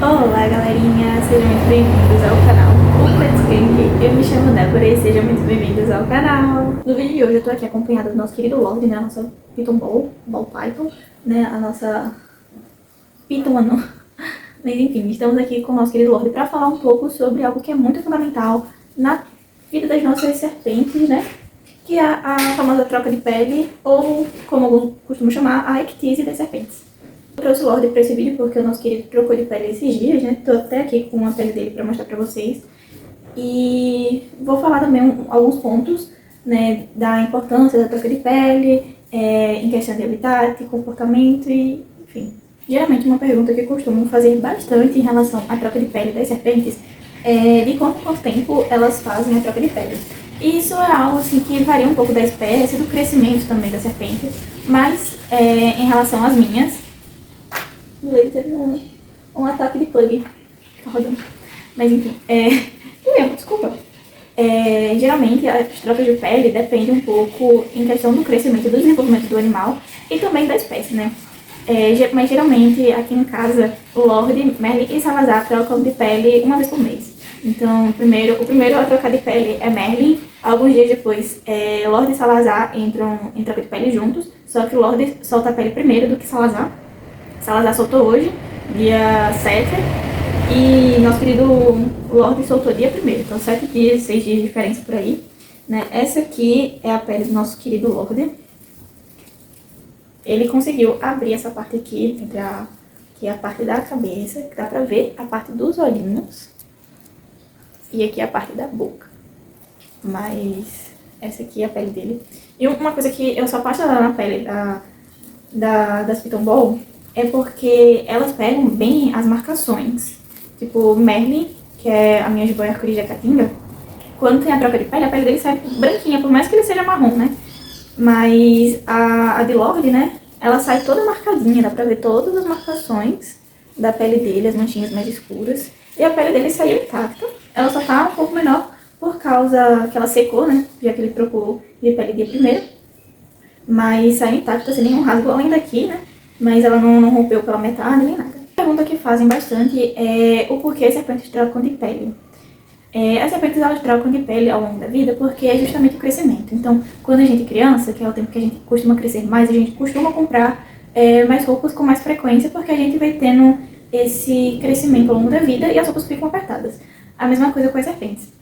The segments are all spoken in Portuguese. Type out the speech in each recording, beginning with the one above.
Olá galerinha, sejam muito bem-vindos ao canal Let's Click. Eu me chamo Débora e sejam muito bem-vindos ao canal. No vídeo de hoje eu tô aqui acompanhada do nosso querido Lorde, né, a nossa Python Ball Python, né, a nossa Python anão. Mas enfim, estamos aqui com o nosso querido Lorde para falar um pouco sobre algo que é muito fundamental na vida das nossas serpentes, né, que é a famosa troca de pele, ou como alguns costumam chamar, a ectise das serpentes. Eu trouxe o Lorde para esse vídeo porque o nosso querido trocou de pele esses dias, né? Tô até aqui com a pele dele para mostrar para vocês. E vou falar também alguns pontos, né, da importância da troca de pele, em questão de habitat, comportamento e, enfim. Geralmente uma pergunta que costumam fazer bastante em relação à troca de pele das serpentes é de quanto tempo elas fazem a troca de pele. E isso é algo assim, que varia um pouco da espécie, do crescimento também da serpente, mas em relação às minhas, ele teve um ataque de plug. Tá rodando. Mas enfim, desculpa. Geralmente as trocas de pele dependem um pouco em questão do crescimento e do desenvolvimento do animal e também da espécie, né? Mas geralmente aqui em casa o Lorde, Merlin e Salazar trocam de pele uma vez por mês. Então o primeiro a trocar de pele é Merlin. Alguns dias depois, Lorde e Salazar entram em troca de pele juntos, só que o Lorde solta a pele primeiro do que Salazar. Salazar soltou hoje, dia 7, e nosso querido Lorde soltou dia 1º, então 7 dias, 6 dias de diferença por aí, né? Essa aqui é a pele do nosso querido Lorde. Ele conseguiu abrir essa parte aqui, que é a parte da cabeça, que dá pra ver a parte dos olhinhos, e aqui a parte da boca. Mas essa aqui é a pele dele. E uma coisa que eu sou apaixonada na pele das Python Ball é porque elas pegam bem as marcações. Tipo, Merlin, que é a minha jiboia arco-íris de Caatinga, quando tem a troca de pele, a pele dele sai branquinha, por mais que ele seja marrom, né? Mas a de Lorde, né, ela sai toda marcadinha, dá pra ver todas as marcações da pele dele, as manchinhas mais escuras. E a pele dele saiu intacta, ela só tá um pouco menor por causa que ela secou, né, já que ele trocou de pele dia 1º. Mas saiu intacta, sem nenhum rasgo, além daqui, né? Mas ela não rompeu pela metade nem nada. A pergunta que fazem bastante é o porquê as serpentes trocam de pele. As serpentes elas trocam de pele ao longo da vida porque é justamente o crescimento. Então, quando a gente é criança, que é o tempo que a gente costuma crescer mais, a gente costuma comprar mais roupas com mais frequência porque a gente vai tendo esse crescimento ao longo da vida e as roupas ficam apertadas. A mesma coisa com as serpentes.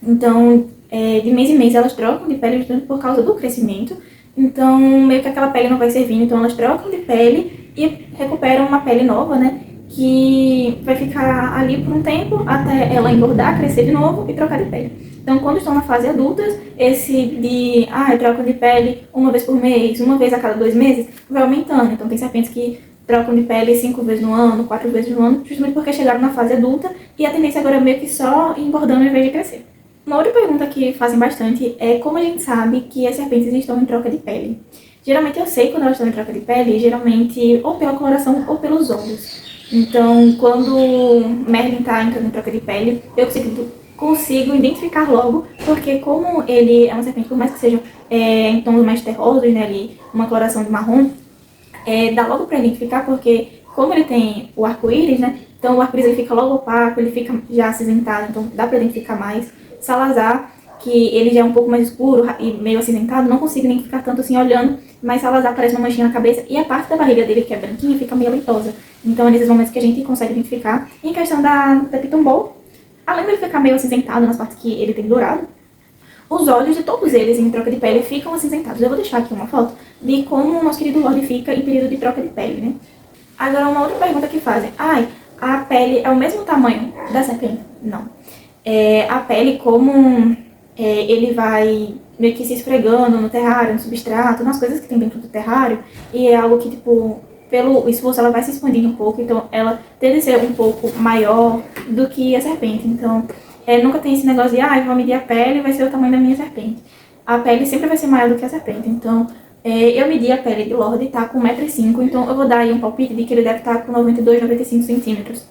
Então, de mês em mês elas trocam de pele justamente por causa do crescimento. Então, meio que aquela pele não vai servindo, então elas trocam de pele e recuperam uma pele nova, né? Que vai ficar ali por um tempo até ela engordar, crescer de novo e trocar de pele. Então, quando estão na fase adultas, esse de, trocam de pele uma vez por mês, uma vez a cada 2 meses, vai aumentando. Então, tem serpentes que trocam de pele 5 vezes no ano, 4 vezes no ano, justamente porque chegaram na fase adulta e a tendência agora é meio que só engordando ao invés de crescer. Uma outra pergunta que fazem bastante é como a gente sabe que as serpentes estão em troca de pele. Geralmente eu sei quando elas estão em troca de pele, geralmente ou pela coloração ou pelos olhos. Então, quando Merlin está entrando em troca de pele, eu consigo identificar logo, porque como ele é uma serpente, por mais que seja em tons mais terrosos, né, ali, uma coloração de marrom, dá logo para identificar, porque como ele tem o arco-íris, né, então o arco-íris ele fica logo opaco, ele fica já acinzentado, então dá para identificar mais. Salazar, que ele já é um pouco mais escuro e meio acinzentado, não consigo identificar tanto assim olhando, mas Salazar parece uma manchinha na cabeça e a parte da barriga dele, que é branquinha, fica meio leitosa. Então é nesses momentos que a gente consegue identificar. Em questão da Python Ball, além de ele ficar meio acinzentado nas partes que ele tem dourado, os olhos de todos eles em troca de pele ficam acinzentados. Eu vou deixar aqui uma foto de como o nosso querido Lorde fica em período de troca de pele, né? Agora, uma outra pergunta que fazem. A pele é o mesmo tamanho da serpente? Não. A pele, como ele vai meio que se esfregando no terrário, no substrato, nas coisas que tem dentro do terrário, e é algo que, tipo, pelo esforço ela vai se expandindo um pouco, então ela tende a ser um pouco maior do que a serpente. Então, nunca tem esse negócio de, eu vou medir a pele e vai ser o tamanho da minha serpente. A pele sempre vai ser maior do que a serpente. Então, eu medi a pele de Lorde e tá com 1,5 m, então eu vou dar aí um palpite de que ele deve estar com 92, 95 centímetros.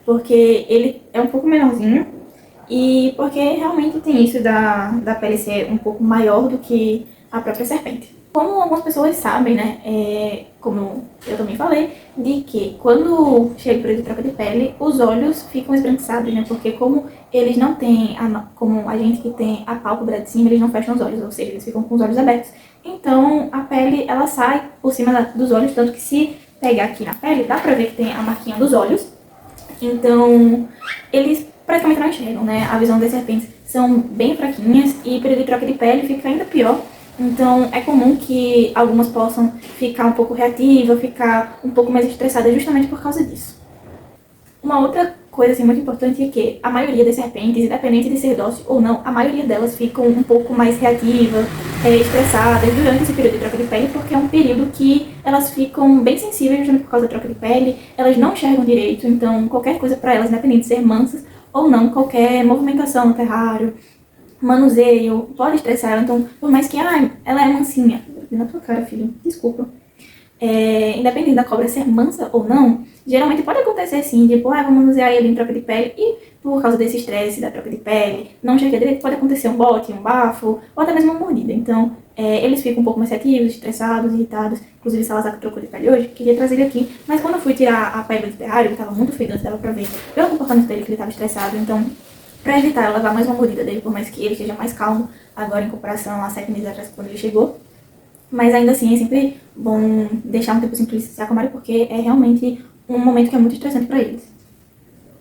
Porque ele é um pouco menorzinho. E porque realmente tem isso da pele ser um pouco maior do que a própria serpente. Como algumas pessoas sabem, né, como eu também falei, de que quando chega o período de troca de pele, os olhos ficam esbranquiçados, né, porque como eles não têm, como a gente que tem a pálpebra de cima, eles não fecham os olhos, ou seja, eles ficam com os olhos abertos. Então, a pele, ela sai por cima dos olhos, tanto que se pegar aqui na pele, dá pra ver que tem a marquinha dos olhos. Então, eles praticamente não enxergam, né, a visão das serpentes são bem fraquinhas e o período de troca de pele fica ainda pior. Então, é comum que algumas possam ficar um pouco reativas, ficar um pouco mais estressadas justamente por causa disso. Uma outra coisa assim, muito importante é que a maioria das serpentes, independente de ser dócil ou não, a maioria delas ficam um pouco mais reativas, estressadas durante esse período de troca de pele, porque é um período que elas ficam bem sensíveis justamente por causa da troca de pele, elas não enxergam direito, então qualquer coisa para elas, independente de ser mansas ou não, qualquer movimentação no terrário, manuseio, pode estressar ela. Então, por mais que ela é mansinha, na tua cara, filho, desculpa. Independente da cobra ser mansa ou não, geralmente pode acontecer assim, tipo, vou manusear ele em troca de pele e por causa desse estresse da troca de pele, não chega direito, pode acontecer um bote, um bafo, ou até mesmo uma mordida. Então, eles ficam um pouco mais reativos, estressados, irritados. Inclusive, Salazar que trocou de pele hoje, queria trazer ele aqui, mas quando eu fui tirar a pele do terrário, ele tava muito ofegante, dava pra ver pelo comportamento dele que ele tava estressado. Então, pra evitar eu levar mais uma mordida dele, por mais que ele esteja mais calmo agora em comparação a 7 meses atrás quando ele chegou. Mas ainda assim é sempre bom deixar um tempo assim pra eles se acalmarem, porque é realmente um momento que é muito estressante pra eles.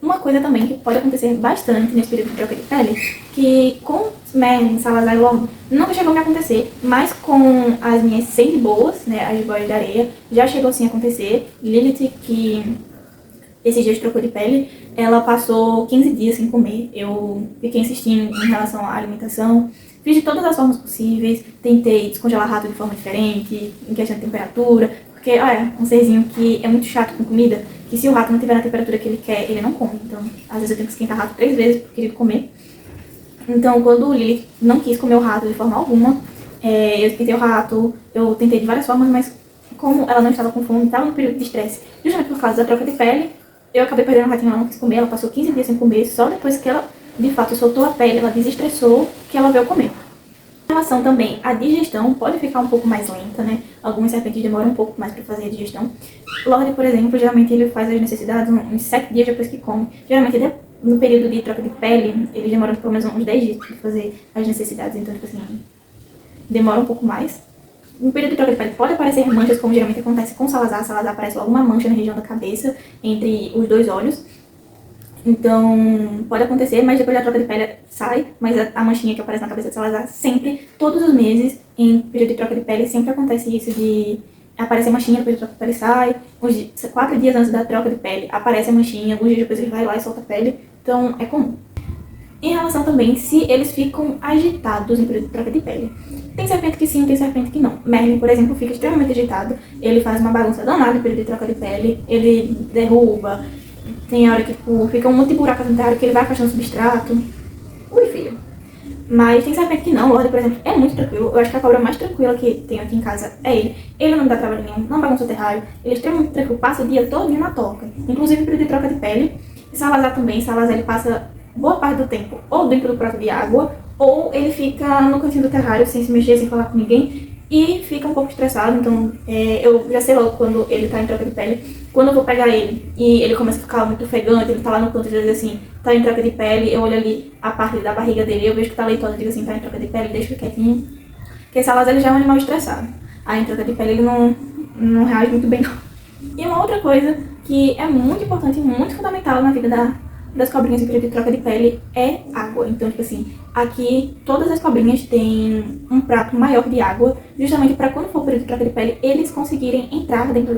Uma coisa também que pode acontecer bastante nesse período de troca de pele, que com Merlin, Salazar e Lorde nunca chegou a me acontecer, mas com as minhas sempre boas, né, as boias de areia, já chegou sim a acontecer. Lilith, que esses dias trocou de pele, ela passou 15 dias sem comer. Eu fiquei insistindo em relação à alimentação, fiz de todas as formas possíveis, tentei descongelar rato de forma diferente, em questão de temperatura, porque, olha, um serzinho que é muito chato com comida, que se o rato não tiver na temperatura que ele quer, ele não come. Então, às vezes eu tenho que esquentar o rato 3 vezes porque ele comer. Então, quando o Lily não quis comer o rato de forma alguma, eu esquentei o rato, eu tentei de várias formas, mas como ela não estava com fome, estava no período de estresse, justamente por causa da troca de pele, eu acabei perdendo o ratinho, ela não quis comer, ela passou 15 dias sem comer, só depois que ela, de fato, soltou a pele, ela desestressou, que ela veio comer. Em relação também à digestão, pode ficar um pouco mais lenta, né? Algumas serpentes demoram um pouco mais para fazer a digestão. Lorde, por exemplo, geralmente ele faz as necessidades uns 7 dias depois que come. Geralmente, no período de troca de pele, ele demora pelo menos uns 10 dias para fazer as necessidades, então, tipo assim, demora um pouco mais. No período de troca de pele pode aparecer manchas, como geralmente acontece com Salazar. Salazar aparece alguma mancha na região da cabeça, entre os dois olhos. Então, pode acontecer, mas depois da troca de pele sai, mas a manchinha que aparece na cabeça de Salazar sempre, todos os meses, em período de troca de pele, sempre acontece isso de aparecer manchinha, depois da troca de pele sai, uns 4 dias antes da troca de pele aparece a manchinha, alguns dias depois ele vai lá e solta a pele, então é comum. Em relação também se eles ficam agitados em período de troca de pele. Tem serpente que sim, tem serpente que não. Merlin, por exemplo, fica extremamente agitado, ele faz uma bagunça danada em período de troca de pele, ele derruba, tem hora que tipo, fica um monte de buraco no terrário que ele vai afastando o substrato. Ui, filho. Mas tem serpente que não. O Lorde, por exemplo, é muito tranquilo. Eu acho que a cobra mais tranquila que tem aqui em casa é ele. Ele não dá trabalho nenhum, não bagunça o terrário. Ele é extremamente tranquilo, passa o dia todo na toca. Inclusive período de troca de pele. E Salazar também. Salazar ele passa boa parte do tempo ou dentro do prato de água, ou ele fica no cantinho do terrário sem se mexer, sem falar com ninguém. E fica um pouco estressado, então eu já sei logo quando ele tá em troca de pele. Quando eu vou pegar ele e ele começa a ficar muito ofegante, ele tá lá no canto e diz assim, tá em troca de pele, eu olho ali a parte da barriga dele, eu vejo que tá leitosa, digo assim, tá em troca de pele, deixa ele quietinho. Porque Salazar ele já é um animal estressado. Aí em troca de pele ele não reage muito bem não. E uma outra coisa que é muito importante e muito fundamental na vida das cobrinhas em período de troca de pele é água. Então, tipo assim, aqui todas as cobrinhas têm um prato maior de água, justamente para quando for o período de troca de pele, eles conseguirem entrar dentro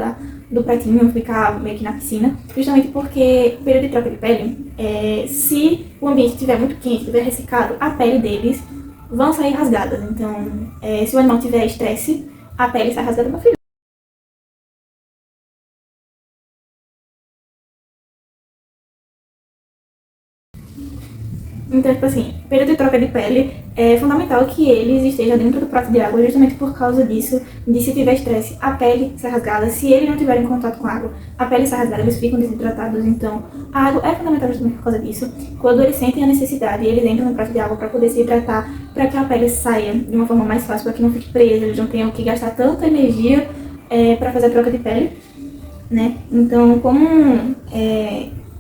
do pratinho, ficar meio que na piscina, justamente porque o período de troca de pele, se o ambiente estiver muito quente, estiver ressecado, a pele deles vão sair rasgadas. Então, se o animal tiver estresse, a pele sai rasgada, meu filho. Então, tipo assim, período de troca de pele é fundamental que eles estejam dentro do prato de água, justamente por causa disso, de se tiver estresse, a pele sai rasgada. Se eles não tiverem contato com a água, a pele sai rasgada, eles ficam desidratados. Então, a água é fundamental justamente por causa disso. Quando eles sentem a necessidade, eles entram no prato de água para poder se hidratar, para que a pele saia de uma forma mais fácil, para que não fique presa, eles não tenham que gastar tanta energia para fazer a troca de pele, né? Então, como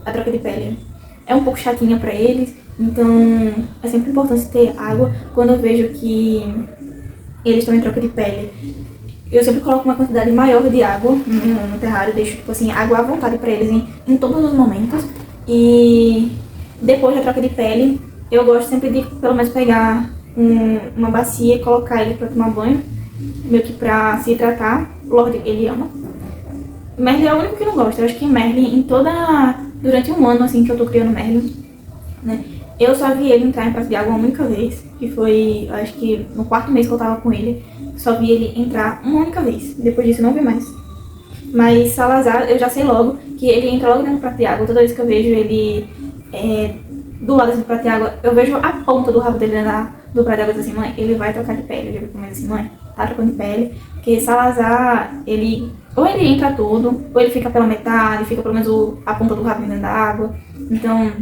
a troca de pele é um pouco chatinha para eles, então é sempre importante ter água. Quando eu vejo que eles estão em troca de pele, eu sempre coloco uma quantidade maior de água no terrário, deixo tipo assim, água à vontade para eles em todos os momentos. E depois da troca de pele, eu gosto sempre de pelo menos pegar uma bacia e colocar ele para tomar banho, meio que pra se hidratar. Lorde, ele ama. Merlin é o único que não gosta. Eu acho que Merlin, durante um ano assim que eu tô criando Merlin, né, eu só vi ele entrar em prato de água uma única vez, que foi, acho que no 4º mês que eu tava com ele, só vi ele entrar uma única vez. Depois disso eu não vi mais. Mas Salazar, eu já sei logo que ele entra logo dentro do prato de água. Toda vez que eu vejo ele do lado do prato de água, eu vejo a ponta do rabo dele do prato de água e digo assim, mãe, ele vai trocar de pele. Eu já vi comigo assim, mãe, tá trocando de pele. Porque Salazar, ou ele entra tudo, ou ele fica pela metade, fica pelo menos a ponta do rabo dentro da água. Então,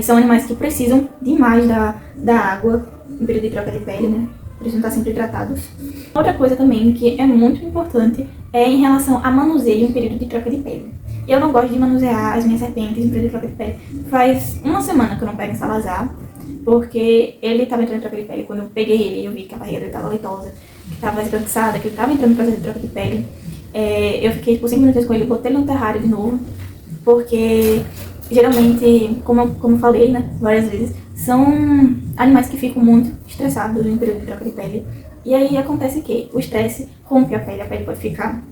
são animais que precisam demais da água em período de troca de pele, né? Precisam estar sempre hidratados. Outra coisa também que é muito importante é em relação a manuseio em período de troca de pele. Eu não gosto de manusear as minhas serpentes em período de troca de pele. Faz uma semana que eu não pego em Salazar, porque ele estava entrando em troca de pele. Quando eu peguei ele, eu vi que a barriga dele estava leitosa, que estava esbranquiçada, que ele estava entrando no processo de troca de pele. Eu fiquei tipo 5 minutos com ele, botei ele no terrário de novo, porque geralmente, como eu falei, né, várias vezes, são animais que ficam muito estressados em período de troca de pele. E aí acontece que o estresse rompe a pele pode ficar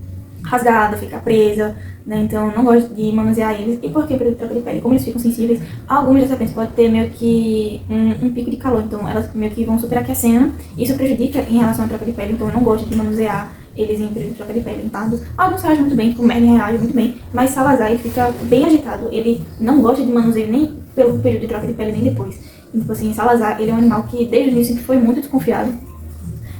rasgada, ficar presa, né? Então não gosto de manusear eles. E por que período de troca de pele? Como eles ficam sensíveis, algumas das serpentes podem ter meio que um pico de calor, então elas meio que vão superaquecendo. Isso prejudica em relação à troca de pele, então eu não gosto de manusear eles em período de troca de pele, irritados. Alguns reagem muito bem, tipo o Merlin reage muito bem, mas Salazar ele fica bem agitado. Ele não gosta de manuseio nem pelo período de troca de pele, nem depois. Então, tipo assim, Salazar, ele é um animal que desde o início sempre foi muito desconfiado.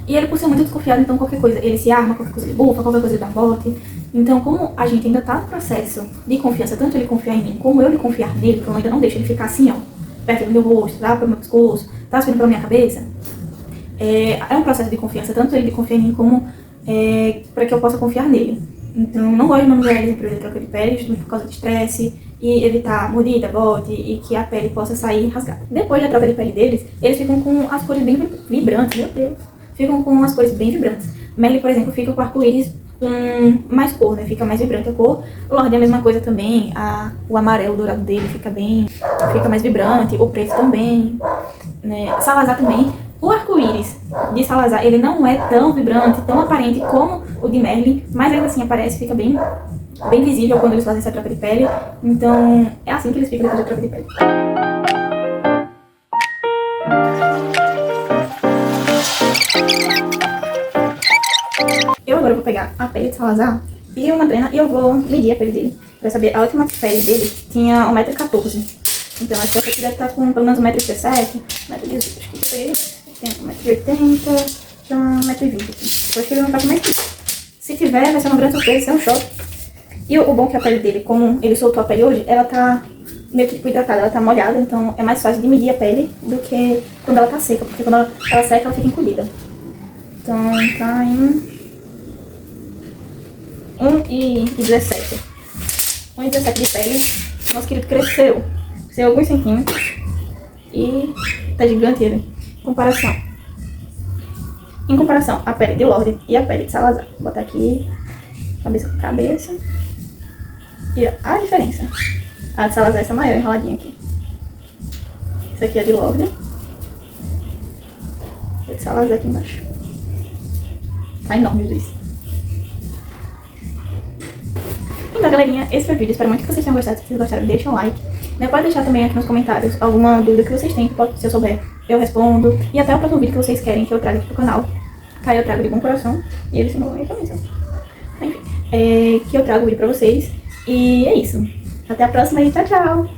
E ele, por ser muito desconfiado, então qualquer coisa, ele se arma, qualquer coisa ele bufa, qualquer coisa ele dá bote. Então, como a gente ainda tá no processo de confiança, tanto ele confiar em mim, como eu de confiar nele, porque eu ainda não deixo ele ficar assim, ó, perto do meu rosto, tá, pelo meu pescoço, tá subindo pela minha cabeça. É um processo de confiança, tanto ele de confiar em mim, como para que eu possa confiar nele. Então, não gosto de manusear ele em período de troca de pele, justamente por causa de estresse, e evitar mordida, bote, e que a pele possa sair rasgada. Depois da troca de pele deles, eles ficam com as cores bem vibrantes, meu Deus. Ficam com as cores bem vibrantes. Merlin, por exemplo, fica com o arco-íris mais cor, né? Fica mais vibrante a cor. O Lorde é a mesma coisa também. O amarelo dourado dele fica mais vibrante. O preto também, né? Salazar também. O arco-íris de Salazar, ele não é tão vibrante, tão aparente como o de Merlin, mas ainda assim aparece, fica bem visível quando eles fazem essa troca de pele. Então, é assim que eles ficam depois da troca de pele. Eu agora vou pegar a pele de Salazar e uma drena e eu vou medir a pele dele. Pra saber, a última pele dele tinha 1,14 m. Então acho que essa aqui deve estar com pelo menos 1,17 m, 1,18 m. Acho que eu peguei, tem 1,80 m, tem 1,20 m aqui. Eu acho que ele não tá com mais que isso. Se tiver, vai ser uma grande surpresa, isso é um choque. E o bom é que a pele dele, como ele soltou a pele hoje, ela tá meio que tipo hidratada, ela tá molhada, então é mais fácil de medir a pele do que quando ela tá seca, porque quando ela seca, ela fica encolhida. Então tá em 1,17. 1,17 de pele. Nosso querido cresceu alguns centímetros e tá gigante ele. Em comparação, a pele de Lorde e a pele de Salazar. Vou botar aqui, cabeça com cabeça. E ó, a diferença. A de Salazar é maior, enroladinha aqui. Essa aqui é de Lorde. A de Salazar aqui embaixo. Tá enorme os dois. Então, galerinha, esse foi o vídeo. Espero muito que vocês tenham gostado. Se vocês gostaram, deixa um like. Pode deixar também aqui nos comentários alguma dúvida que vocês têm. Se eu souber, eu respondo. E até o próximo vídeo que vocês querem que eu traga aqui pro canal. Tá, eu trago de bom coração. E eles não vão também, enfim. Que eu trago o vídeo pra vocês. E é isso. Até a próxima e tchau, tchau!